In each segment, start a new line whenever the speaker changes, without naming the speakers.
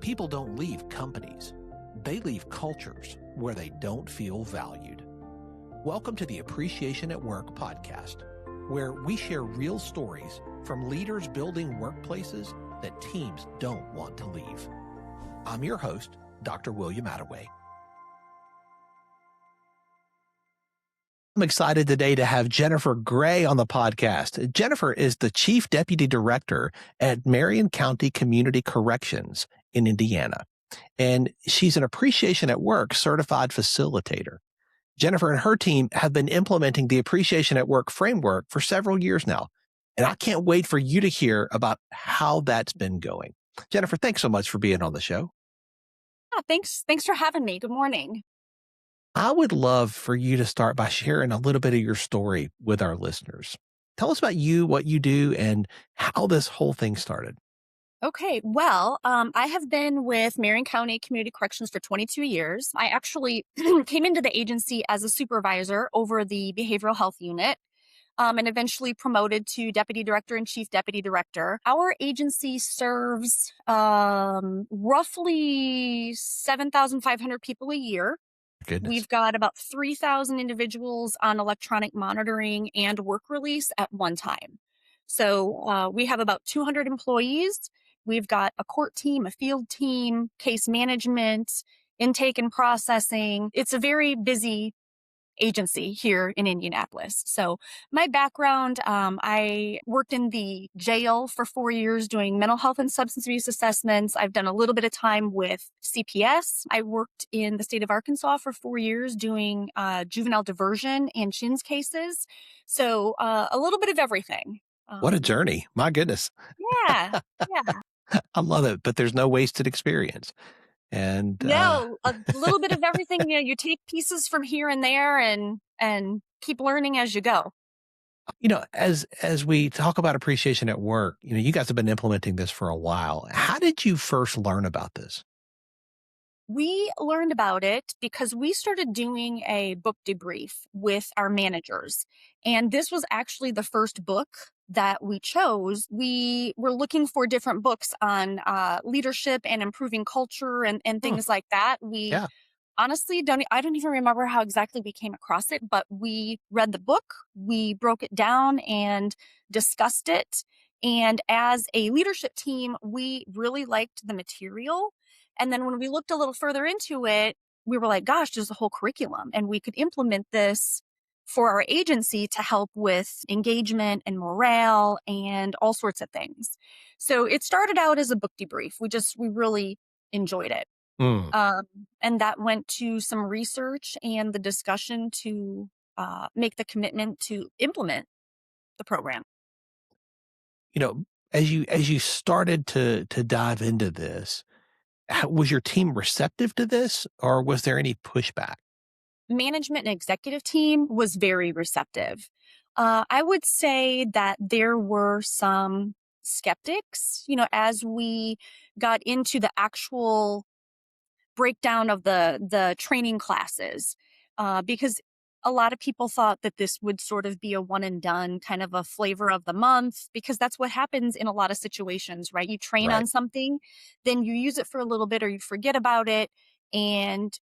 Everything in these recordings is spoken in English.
People don't leave companies. They leave cultures where they don't feel valued. Welcome to the Appreciation at Work podcast, where we share real stories from leaders building workplaces that teams don't want to leave. I'm your host, Dr. William Attaway. I'm excited today to have Jennifer Gray on the podcast. Jennifer is the Chief Deputy Director at Marion County Community Corrections in Indiana, and she's an Appreciation at Work certified facilitator. Jennifer and her team have been implementing the Appreciation at Work framework for several years now, and I can't wait for you to hear about how that's been going. Jennifer, thanks so much for being on the show.
Thanks for having me. Good morning.
I would love for you to start by sharing a little bit of your story with our listeners. Tell us about you, what you do, and how this whole thing started.
Okay, well, I have been with Marion County Community Corrections for 22 years. I actually came into the agency as a supervisor over the behavioral health unit, and eventually promoted to Deputy Director and Chief Deputy Director. Our agency serves roughly 7,500 people a year.
Goodness.
We've got about 3,000 individuals on electronic monitoring and work release at one time. So we have about 200 employees. We've got a court team, a field team, case management, intake and processing. It's a very busy agency here in Indianapolis. So my background, I worked in the jail for 4 years doing mental health and substance abuse assessments. I've done a little bit of time with CPS. I worked in the state of Arkansas for 4 years doing juvenile diversion and CHINS cases. So a little bit of everything.
What a journey. My goodness.
Yeah.
I love it, but there's no wasted experience. And
No, a little bit of everything. You take pieces from here and there and keep learning as you go.
As we talk about Appreciation at Work, you guys have been implementing this for a while. How did you first learn about this?
We learned about it because we started doing a book debrief with our managers. And this was actually the first book that we chose. We were looking for different books on leadership and improving culture and things like that. We honestly I don't even remember how exactly we came across it, but we read the book, we broke it down and discussed it. And as a leadership team, we really liked the material. And then when we looked a little further into it, we were like, gosh, there's a whole curriculum and we could implement this for our agency to help with engagement and morale and all sorts of things. So it started out as a book debrief. We really enjoyed it. And that went to some research and the discussion to make the commitment to implement the program.
As you started to dive into this, was your team receptive to this, or was there any pushback?
Management and executive team was very receptive. I would say that there were some skeptics, as we got into the actual breakdown of the training classes, because a lot of people thought that this would sort of be a one and done kind of a flavor of the month, because that's what happens in a lot of situations, right? You train on something, then you use it for a little bit or you forget about it, and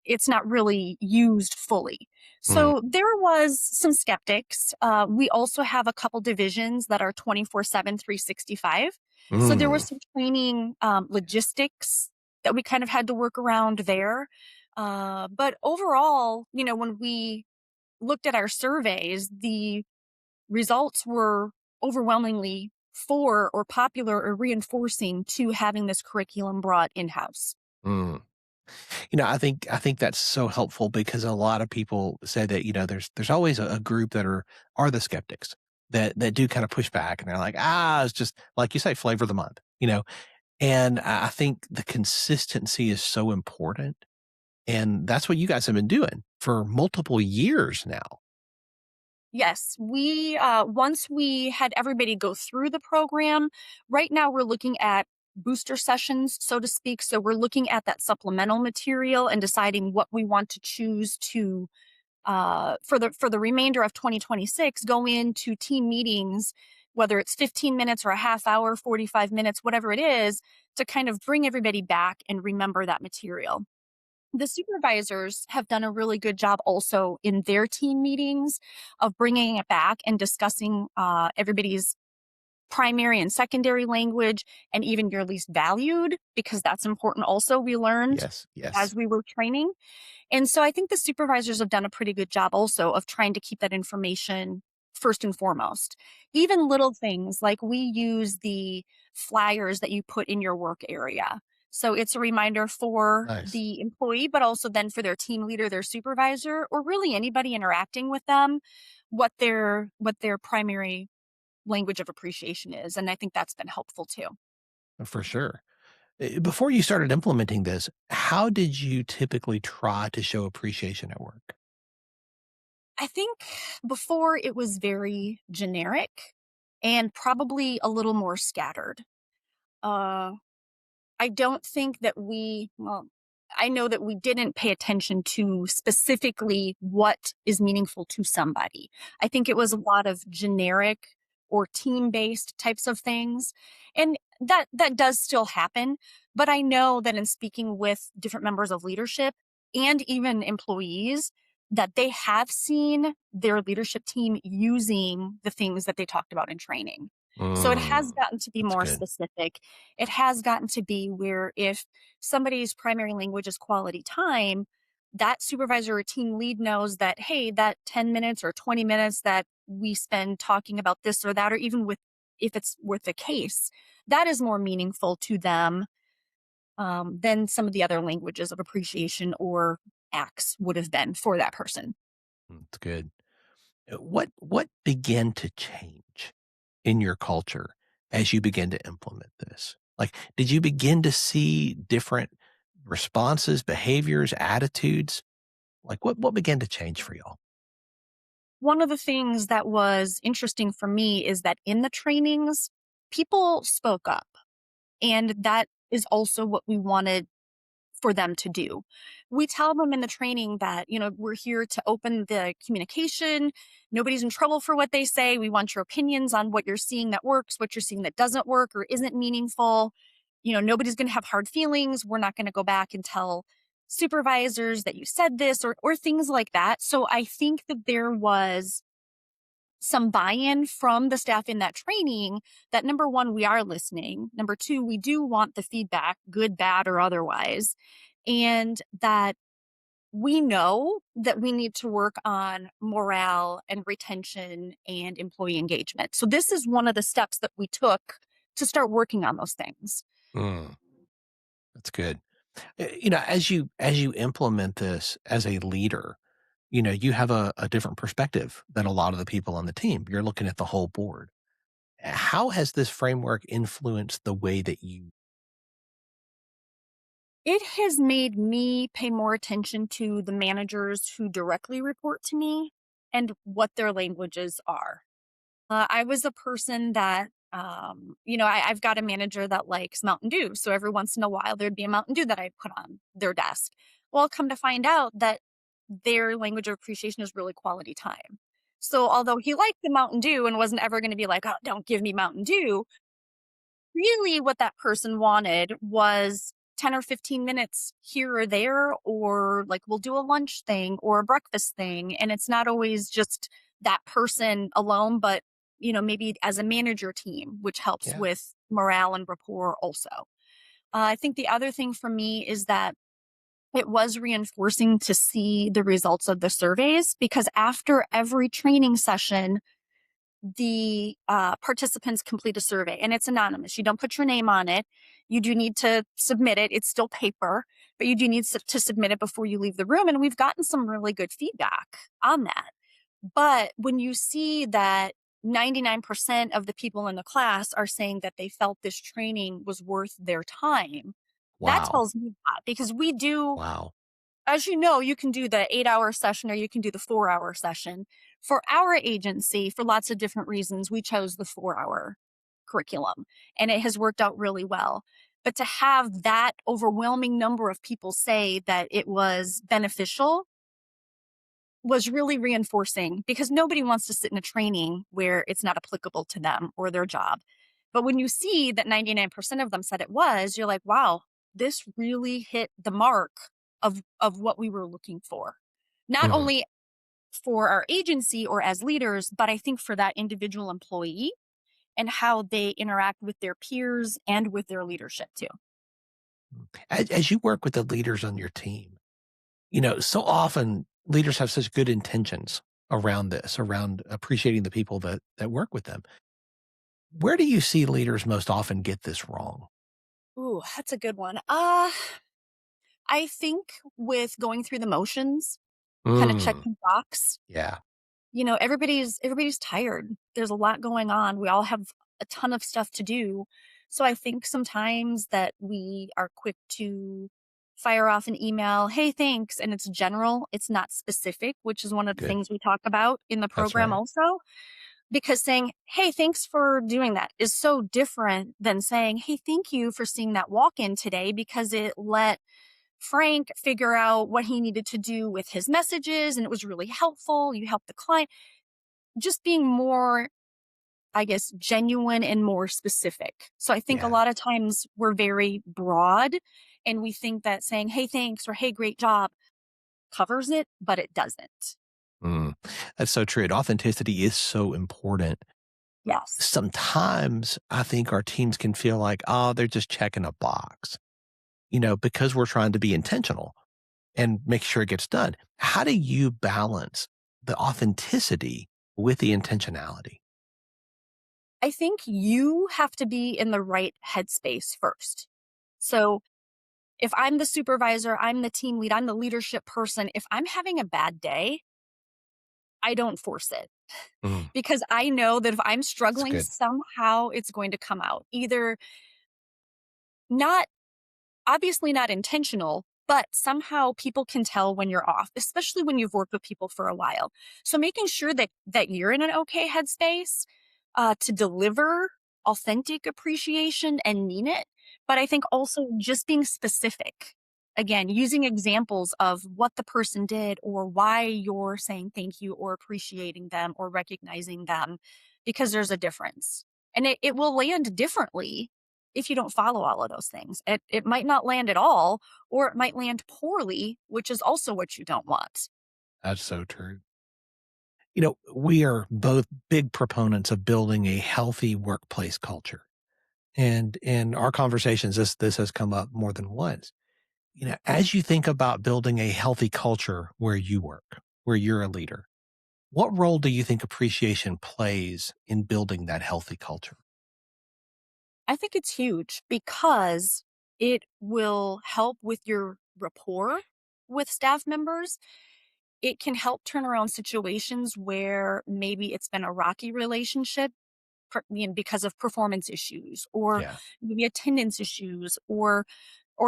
it's not really used fully. So there was some skeptics. We also have a couple divisions that are 24/7, 365. So there was some training logistics that we kind of had to work around there. But overall, when we looked at our surveys, the results were overwhelmingly for or popular or reinforcing to having this curriculum brought in-house.
I think that's so helpful, because a lot of people say that, there's always a group that are the skeptics that do kind of push back, and they're like, it's just like you say, flavor of the month, and I think the consistency is so important. And that's what you guys have been doing for multiple years now.
Yes, we once we had everybody go through the program, right now we're looking at booster sessions, so to speak. So we're looking at that supplemental material and deciding what we want to choose to for the remainder of 2026 go into team meetings whether it's 15 minutes or a half hour, 45 minutes, whatever it is, to kind of bring everybody back and remember that material. The supervisors have done a really good job also in their team meetings of bringing it back and discussing everybody's primary and secondary language and even your least valued, because that's important also, we learned
Yes, yes.
as we were training. And so I think the supervisors have done a pretty good job also of trying to keep that information first and foremost. Even little things like we use the flyers that you put in your work area. So it's a reminder for
Nice.
the employee, but also then for their team leader, their supervisor, or really anybody interacting with them, what their primary language of appreciation is. And I think that's been helpful too.
For sure. Before you started implementing this, how did you typically try to show appreciation at work?
I think before it was very generic and probably a little more scattered. Uh, I don't think that I know that we didn't pay attention to specifically what is meaningful to somebody. I think it was a lot of generic or team-based types of things. And that does still happen, but I know that in speaking with different members of leadership and even employees, that they have seen their leadership team using the things that they talked about in training. So it has
Mm,
gotten to be
that's
more
good.
specific. It has gotten to be where if somebody's primary language is quality time, that supervisor or team lead knows that, hey, that 10 minutes or 20 minutes that we spend talking about this or that, or even with if it's worth the case, that is more meaningful to them than some of the other languages of appreciation or acts would have been for that person.
That's good. What began to change in your culture as you began to implement this? Like, did you begin to see different responses, behaviors, attitudes? Like, what began to change for y'all?
One of the things that was interesting for me is that in the trainings, people spoke up. And that is also what we wanted for them to do. We tell them in the training that, we're here to open the communication. Nobody's in trouble for what they say. We want your opinions on what you're seeing that works, what you're seeing that doesn't work or isn't meaningful. Nobody's going to have hard feelings. We're not going to go back and tell supervisors that you said this or things like that. So I think that there was some buy-in from the staff in that training that number one, we are listening. Number two, we do want the feedback, good, bad, or otherwise. And that we know that we need to work on morale and retention and employee engagement. So this is one of the steps that we took to start working on those things.
Mm, that's good. As you implement this as a leader, you have a different perspective than a lot of the people on the team. You're looking at the whole board. How has this framework influenced the way that you
It has made me pay more attention to the managers who directly report to me and what their languages are. I was a person that, I've got a manager that likes Mountain Dew. So every once in a while, there'd be a Mountain Dew that I put on their desk. Well, come to find out that their language of appreciation is really quality time. So although he liked the Mountain Dew and wasn't ever going to be like, oh, don't give me Mountain Dew, really what that person wanted was 10 or 15 minutes here or there, or like we'll do a lunch thing or a breakfast thing. And it's not always just that person alone, but maybe as a manager team, which helps
Yeah.
with morale and rapport also. I think the other thing for me is that it was reinforcing to see the results of the surveys because after every training session, the participants complete a survey and it's anonymous. You don't put your name on it. You do need to submit it. It's still paper, but you do need to submit it before you leave the room. And we've gotten some really good feedback on that. But when you see that 99% of the people in the class are saying that they felt this training was worth their time, that
Wow.
tells me a lot because we do,
Wow.
as you know, you can do the 8 hour session or you can do the 4 hour session. For our agency, for lots of different reasons, we chose the 4 hour curriculum and it has worked out really well. But to have that overwhelming number of people say that it was beneficial was really reinforcing because nobody wants to sit in a training where it's not applicable to them or their job. But when you see that 99% of them said it was, you're like, wow, this really hit the mark of what we were looking for. Not
Mhm.
only for our agency or as leaders, but I think for that individual employee and how they interact with their peers and with their leadership too.
As you work with the leaders on your team, so often leaders have such good intentions around this, around appreciating the people that work with them. Where do you see leaders most often get this wrong?
Ooh, that's a good one. I think with going through the motions, kind of
Mm,
checking box,
yeah,
everybody's tired. There's a lot going on. We all have a ton of stuff to do. So I think sometimes that we are quick to fire off an email, "Hey, thanks," and it's general, it's not specific, which is one of the
good.
things we talk about in the
That's
program
right.
also, because saying, "Hey, thanks for doing that," is so different than saying, "Hey, thank you for seeing that walk-in today because it let Frank figure out what he needed to do with his messages and it was really helpful. You helped the client." Just being more, I guess, genuine and more specific. So I think a
Yeah.
lot of times we're very broad and we think that saying, "Hey, thanks," or "Hey, great job," covers it, but it doesn't.
Mm, that's so true. And authenticity is so important.
Yes.
Sometimes I think our teams can feel like, oh, they're just checking a box, because we're trying to be intentional and make sure it gets done. How do you balance the authenticity with the intentionality?
I think you have to be in the right headspace first. So if I'm the supervisor, I'm the team lead, I'm the leadership person, if I'm having a bad day, I don't force it
Mm,
because I know that if I'm
that's
struggling,
good.
somehow it's going to come out. Either not obviously not intentional, but somehow people can tell when you're off, especially when you've worked with people for a while. So making sure that you're in an okay headspace to deliver authentic appreciation and mean it, but I think also just being specific. Again, using examples of what the person did or why you're saying thank you or appreciating them or recognizing them, because there's a difference. And it will land differently if you don't follow all of those things. It might not land at all, or it might land poorly, which is also what you don't want.
That's so true. We are both big proponents of building a healthy workplace culture. And in our conversations, this has come up more than once. As you think about building a healthy culture where you work, where you're a leader, what role do you think appreciation plays in building that healthy culture?
I think it's huge because it will help with your rapport with staff members. It can help turn around situations where maybe it's been a rocky relationship because of performance issues or
Yeah.
maybe attendance issues or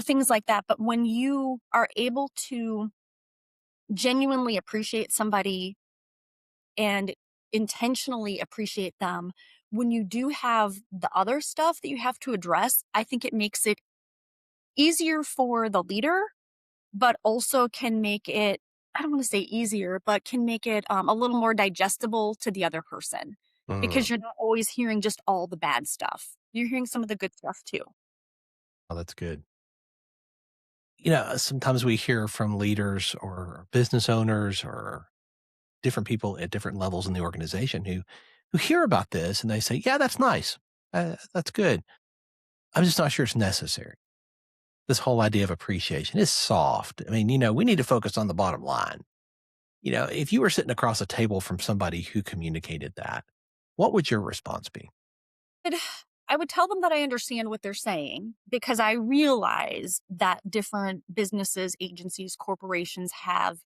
things like that. But when you are able to genuinely appreciate somebody and intentionally appreciate them, when you do have the other stuff that you have to address, I think it makes it easier for the leader, but also can make it, I don't want to say easier, but can make it a little more digestible to the other person
Mm,
because you're not always hearing just all the bad stuff. You're hearing some of the good stuff too.
oh, that's good. Sometimes we hear from leaders or business owners or different people at different levels in the organization who hear about this and they say, "Yeah, that's nice. That's good. I'm just not sure it's necessary." This whole idea of appreciation is soft. I mean, we need to focus on the bottom line. If you were sitting across a table from somebody who communicated that, what would your response be?
But I would tell them that I understand what they're saying because I realize that different businesses, agencies, corporations have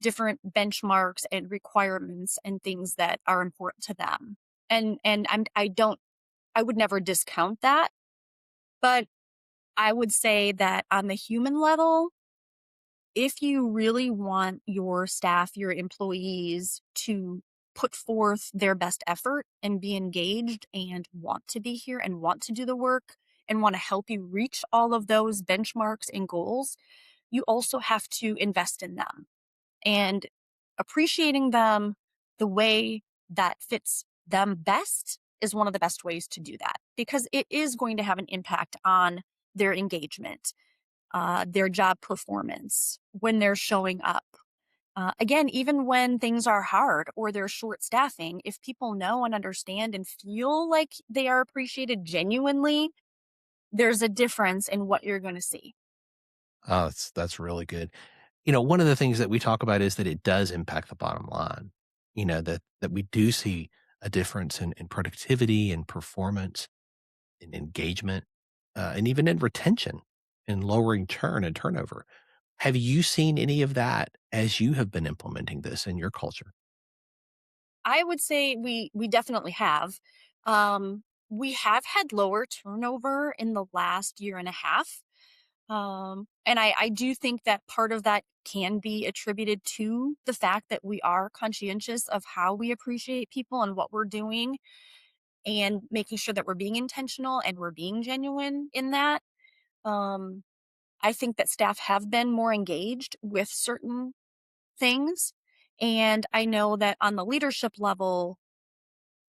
different benchmarks and requirements and things that are important to them. And I would never discount that, but I would say that on the human level, if you really want your staff, your employees to put forth their best effort and be engaged and want to be here and want to do the work and want to help you reach all of those benchmarks and goals, you also have to invest in them. And appreciating them the way that fits them best is one of the best ways to do that because it is going to have an impact on their engagement, their job performance when they're showing up. Again, even when things are hard or they're short staffing, if people know and understand and feel like they are appreciated genuinely, there's a difference in what you're going to see.
Oh, that's really good. One of the things that we talk about is that it does impact the bottom line. That we do see a difference in productivity and performance, in engagement, and even in retention and lowering churn and turnover. Have you seen any of that as you have been implementing this in your culture?
I would say we definitely have. We have had lower turnover in the last year and a half. And I do think that part of that can be attributed to the fact that we are conscientious of how we appreciate people and what we're doing and making sure that we're being intentional and we're being genuine in that. Um, I think that staff have been more engaged with certain things. And I know that on the leadership level,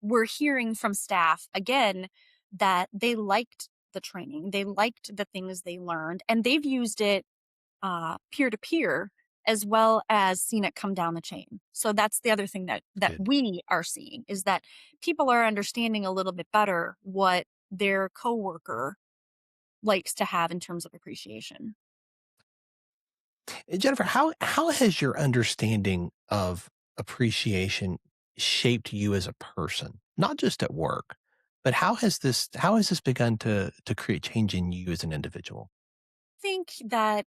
we're hearing from staff again that they liked the training, they liked the things they learned, and they've used it peer to peer as well as seen it come down the chain. So that's the other thing that
Good.
we are seeing is that people are understanding a little bit better what their coworker likes to have in terms of appreciation.
Jennifer, how has your understanding of appreciation shaped you as a person? Not just at work, but how has this begun to create change in you as an individual?
I think that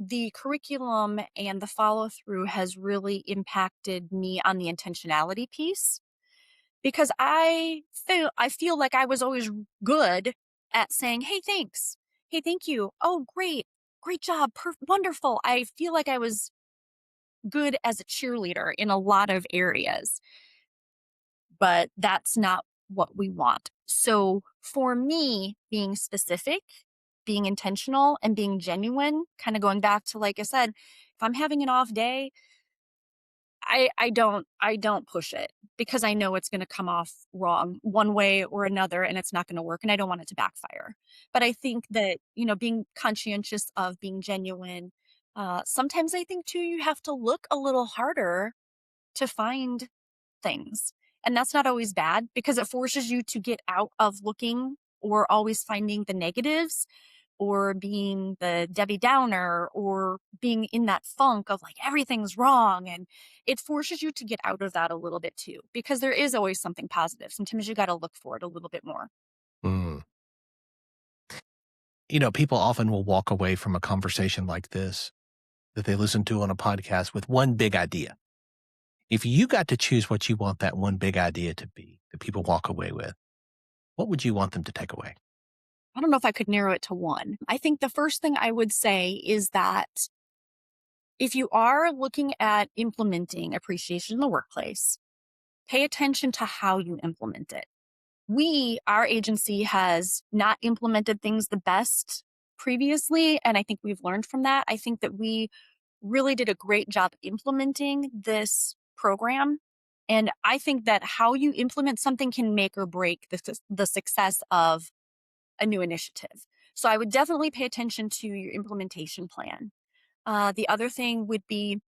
the curriculum and the follow through has really impacted me on the intentionality piece because I feel like I was always good at saying, "Hey, thanks. Hey, thank you. Oh, great. Great job. Wonderful." I feel like I was good as a cheerleader in a lot of areas, but that's not what we want. So, for me, being specific, being intentional and being genuine, kind of going back to like I said, if I'm having an off day, I don't push it because I know it's gonna come off wrong one way or another, and it's not gonna work, and I don't want it to backfire. But I think that, being conscientious of being genuine, sometimes I think too, you have to look a little harder to find things, and that's not always bad because it forces you to get out of looking or always finding the negatives or being the Debbie Downer or being in that funk of like everything's wrong. And it forces you to get out of that a little bit too, because there is always something positive. Sometimes you got to look for it a little bit more.
Mm. People often will walk away from a conversation like this that they listen to on a podcast with one big idea. If you got to choose what you want that one big idea to be that people walk away with, what would you want them to take away?
I don't know if I could narrow it to one. I think the first thing I would say is that if you are looking at implementing appreciation in the workplace, pay attention to how you implement it. Our agency has not implemented things the best previously. And I think we've learned from that. I think that we really did a great job implementing this program. And I think that how you implement something can make or break the success of a new initiative. So I would definitely pay attention to your implementation plan. The other thing would be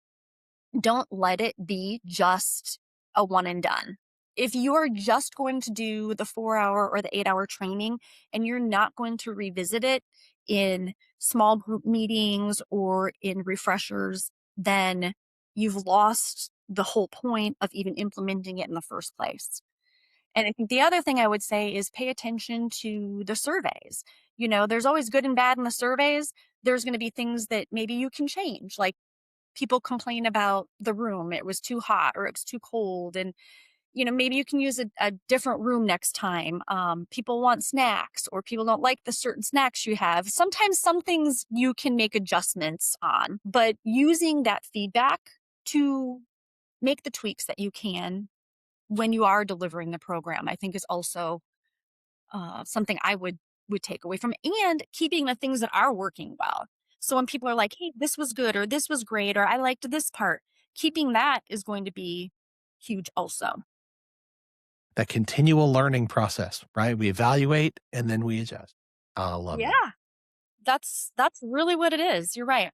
don't let it be just a one and done. If you're just going to do the 4 hour or the 8 hour training and you're not going to revisit it in small group meetings or in refreshers, then you've lost the whole point of even implementing it in the first place. And I think the other thing I would say is pay attention to the surveys. There's always good and bad in the surveys. There's going to be things that maybe you can change, like people complain about the room. It was too hot or it was too cold. And, maybe you can use a different room next time. People want snacks or people don't like the certain snacks you have. Sometimes some things you can make adjustments on, but using that feedback to make the tweaks that you can when you are delivering the program, I think is also something I would take away from, and keeping the things that are working well. So when people are like, "Hey, this was good," or "This was great," or "I liked this part," keeping that is going to be huge also.
That continual learning process, right? We evaluate and then we adjust. I love that.
Yeah, that's really what it is. You're right.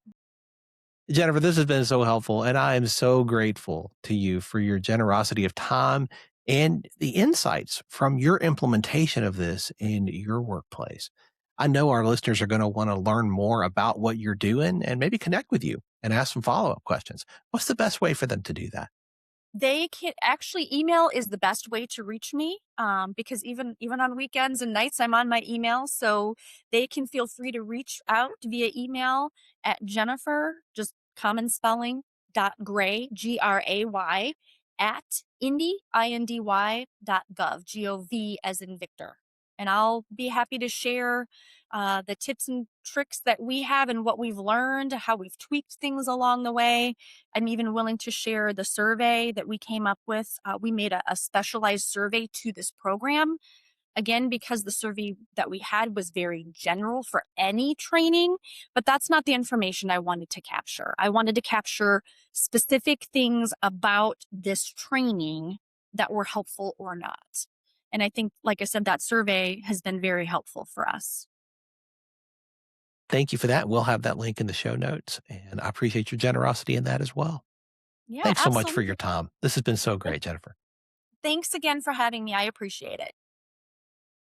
Jennifer, this has been so helpful, and I am so grateful to you for your generosity of time and the insights from your implementation of this in your workplace. I know our listeners are going to want to learn more about what you're doing and maybe connect with you and ask some follow up questions. What's the best way for them to do that?
They can actually email is the best way to reach me, because even on weekends and nights, I'm on my email, so they can feel free to reach out via email at Jennifer, just common spelling, dot Gray, Gray, at indy, dot gov, Gov as in Victor. And I'll be happy to share the tips and tricks that we have and what we've learned, how we've tweaked things along the way. I'm even willing to share the survey that we came up with. We made a specialized survey to this program, again, because the survey that we had was very general for any training, but that's not the information I wanted to capture. I wanted to capture specific things about this training that were helpful or not. And I think, like I said, that survey has been very helpful for us.
Thank you for that. We'll have that link in the show notes, and I appreciate your generosity in that as well.
Yeah,
Thanks so much for your
absolutely.
time. This has been so great, Jennifer.
Thanks again for having me. I appreciate it.